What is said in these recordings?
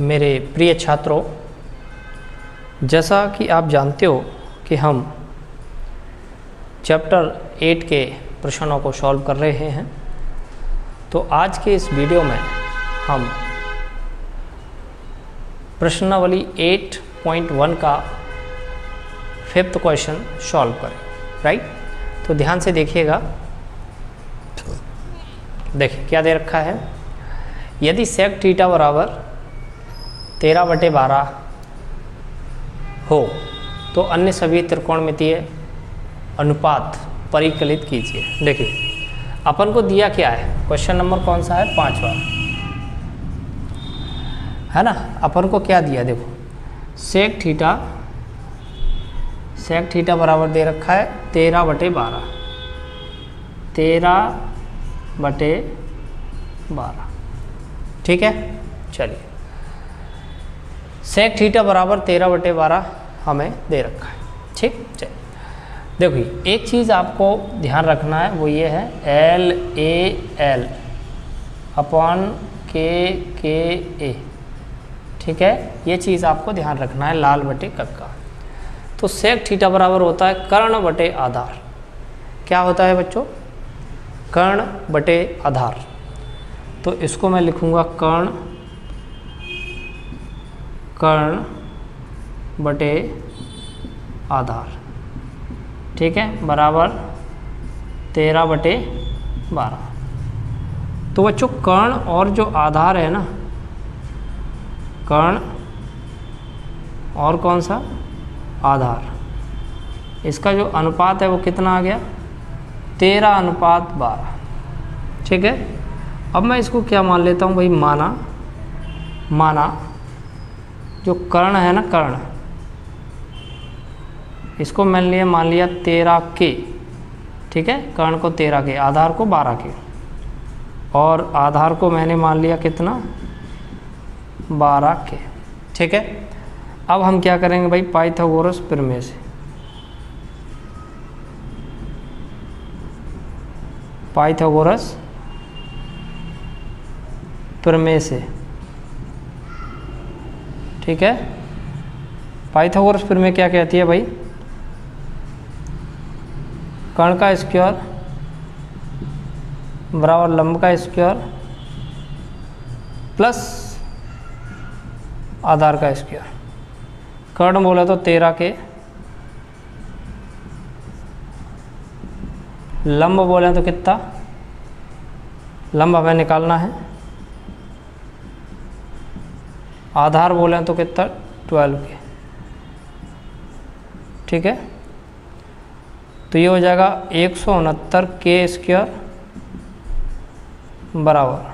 मेरे प्रिय छात्रों, जैसा कि आप जानते हो कि हम चैप्टर 8 के प्रश्नों को सॉल्व कर रहे हैं, तो आज के इस वीडियो में हम प्रश्नावली 8.1 का 5th क्वेश्चन सॉल्व करें। राइट, तो ध्यान से देखिएगा। देखिए क्या दे रखा है। यदि सेक थीटा बराबर 13/12 हो तो अन्य सभी त्रिकोणमितीय अनुपात परिकलित कीजिए। देखिए अपन को दिया क्या है, क्वेश्चन नंबर कौन सा है, 5वां है ना। अपन को क्या दिया, देखो सेक थीटा बराबर दे रखा है 13/12, 13/12। ठीक है, चलिए सेक थीटा बराबर 13/12 हमें दे रखा है। ठीक, चलिए देखिए एक चीज़ आपको ध्यान रखना है, वो ये है LAL अपॉन KA। ठीक है, ये चीज़ आपको ध्यान रखना है, लाल बटे कक्का। तो सेक थीटा बराबर होता है कर्ण बटे आधार। क्या होता है बच्चों, कर्ण बटे आधार। तो इसको मैं लिखूंगा कर्ण बटे आधार। ठीक है, बराबर 13/12। तो बच्चों कर्ण और जो आधार है ना, कर्ण और कौन सा आधार, इसका जो अनुपात है वो कितना आ गया, 13/12। ठीक है, अब मैं इसको क्या मान लेता हूँ भाई, माना जो कर्ण है ना, कर्ण, इसको मैंने मान लिया 13K। ठीक है, कर्ण को 13K, आधार को 12K, और आधार को मैंने मान लिया कितना, 12K। ठीक है, अब हम क्या करेंगे भाई, पाइथागोरस प्रमेय से। पाइथागोरस प्रमेय से। ठीक है, पाइथागोरस प्रमेय क्या कहती है भाई, कर्ण का स्क्वायर बराबर लंब का स्क्वायर प्लस आधार का स्क्वायर। कर्ण बोले तो 13K, लंब बोले तो कितना, लंब हमें निकालना है, आधार बोले तो कितना, 12K। ठीक है, तो ये हो जाएगा 169K स्क्वायर बराबर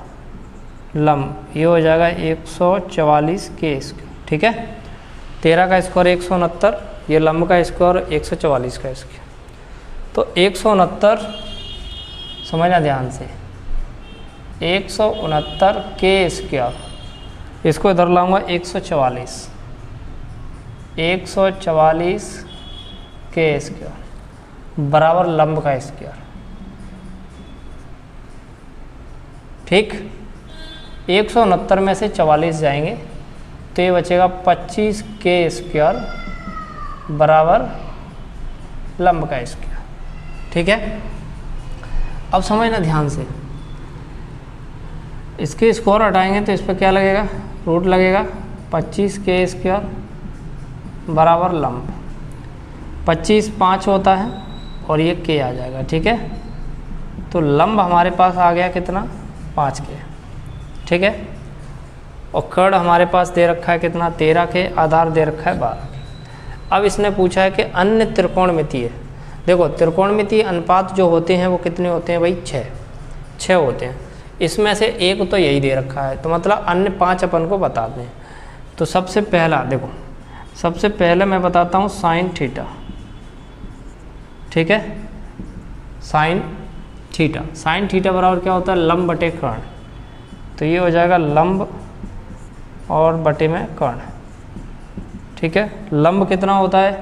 लंब, ये हो जाएगा 144K स्क्वायर। ठीक है, 13 का स्क्वायर 169, ये लंब का स्क्वायर 144 का स्क्वायर। तो 169, समझना ध्यान से, 169K स्क्वायर, इसको इधर लाऊंगा 144K स्क्वायर बराबर लंब का स्क्वायर। ठीक, 169 में से 44 जाएंगे तो ये बचेगा 25K स्क्वायर बराबर लंब का स्क्वायर। ठीक है, अब समझना ध्यान से, इसके स्क्वायर हटाएंगे तो इस पर क्या लगेगा, रूट लगेगा, 25K स्क्वायर बराबर लंब, 25 5 होता है और ये K आ जाएगा। ठीक है, तो लंब हमारे पास आ गया कितना, 5K। ठीक है, और कर्ण हमारे पास दे रखा है कितना, 13K, आधार दे रखा है 12K। अब इसने पूछा है कि अन्य त्रिकोणमितीय, देखो त्रिकोणमितीय अनुपात जो होते हैं वो कितने होते हैं भाई, 6 होते हैं। इसमें से एक तो यही दे रखा है, तो मतलब अन्य 5 अपन को बता दें। तो सबसे पहला देखो, सबसे पहले मैं बताता हूँ साइन थीटा। ठीक है, साइन थीटा बराबर क्या होता है, लंब बटे कर्ण। तो ये हो जाएगा लंब और बटे में कर्ण। ठीक है, लंब कितना होता है,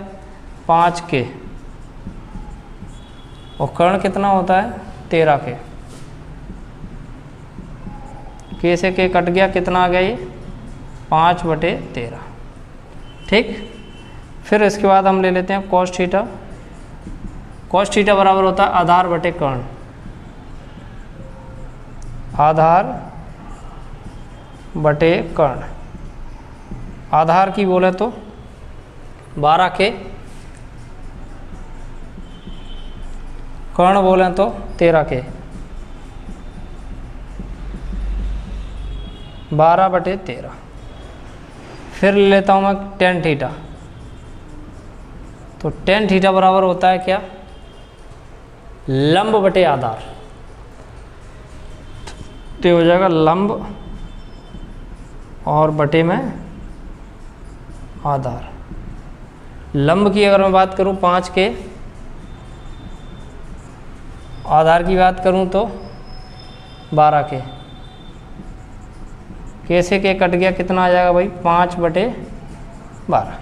5K, और कर्ण कितना होता है, 13K। K से K कट गया, कितना आ गया ये 5/13। ठीक, फिर इसके बाद हम ले लेते हैं cos थीटा। cos थीटा बराबर होता है आधार बटे कर्ण। आधार बटे कर्ण। आधार की बोले तो 12 के, कर्ण बोले तो 13 के, 12/13। फिर ले लेता हूँ मैं tan थीटा। तो tan थीटा बराबर होता है क्या, लंब बटे आधार। तो हो जाएगा लंब और बटे में आधार। लंब की अगर मैं बात करूं 5 के, आधार की बात करूं तो 12 के। कैसे के कट गया, कितना आ जाएगा भाई, 5/12।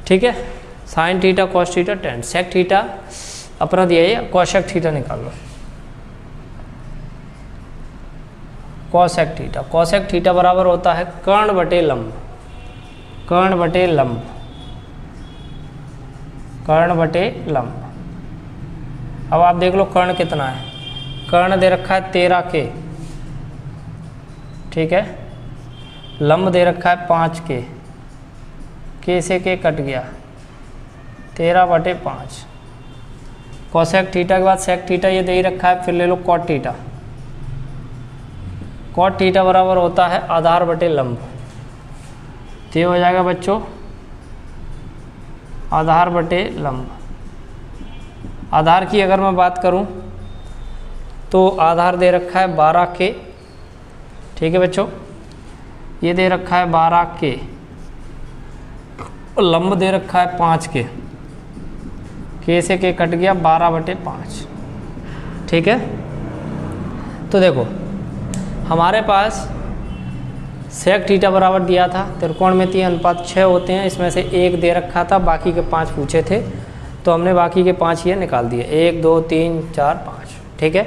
ठीक है, sine theta cos theta tan, sec theta अपना दिया है, कॉशेक थीटा निकाल लो। कॉसेक थीटा, कॉसेक थीटा बराबर होता है कर्ण बटे लंब। कर्ण बटे लंब, कर्ण बटे लंब। अब आप देख लो कर्ण कितना है, कर्ण दे रखा है 13 के, ठीक है, लंब दे रखा है 5 के से के कट गया 13/5। कॉसेक थीटा के बाद सेक थीटा ये दे ही रखा है, फिर ले लो कॉट थीटा। कॉट थीटा बराबर होता है आधार बटे लंब। तो ये हो जाएगा बच्चों आधार बटे लंब। आधार की अगर मैं बात करूं तो आधार दे रखा है 12 के, ठीक है बच्चों, ये दे रखा है 12 के, और लंब दे रखा है 5 के से के कट गया 12/5। ठीक है, तो देखो हमारे पास सेक थीटा बराबर दिया था, त्रिकोणमितीय अनुपात 6 होते हैं, इसमें से 1 दे रखा था, बाकी के 5 पूछे थे, तो हमने बाकी के 5 ये निकाल दिए, 1 2 3 4 5। ठीक है,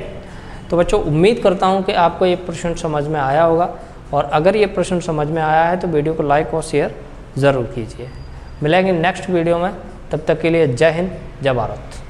तो बच्चों उम्मीद करता हूँ कि आपको ये प्रश्न समझ में आया होगा, और अगर ये प्रश्न समझ में आया है तो वीडियो को लाइक और शेयर ज़रूर कीजिए। मिलेंगे नेक्स्ट वीडियो में, तब तक के लिए जय हिंद, जय भारत।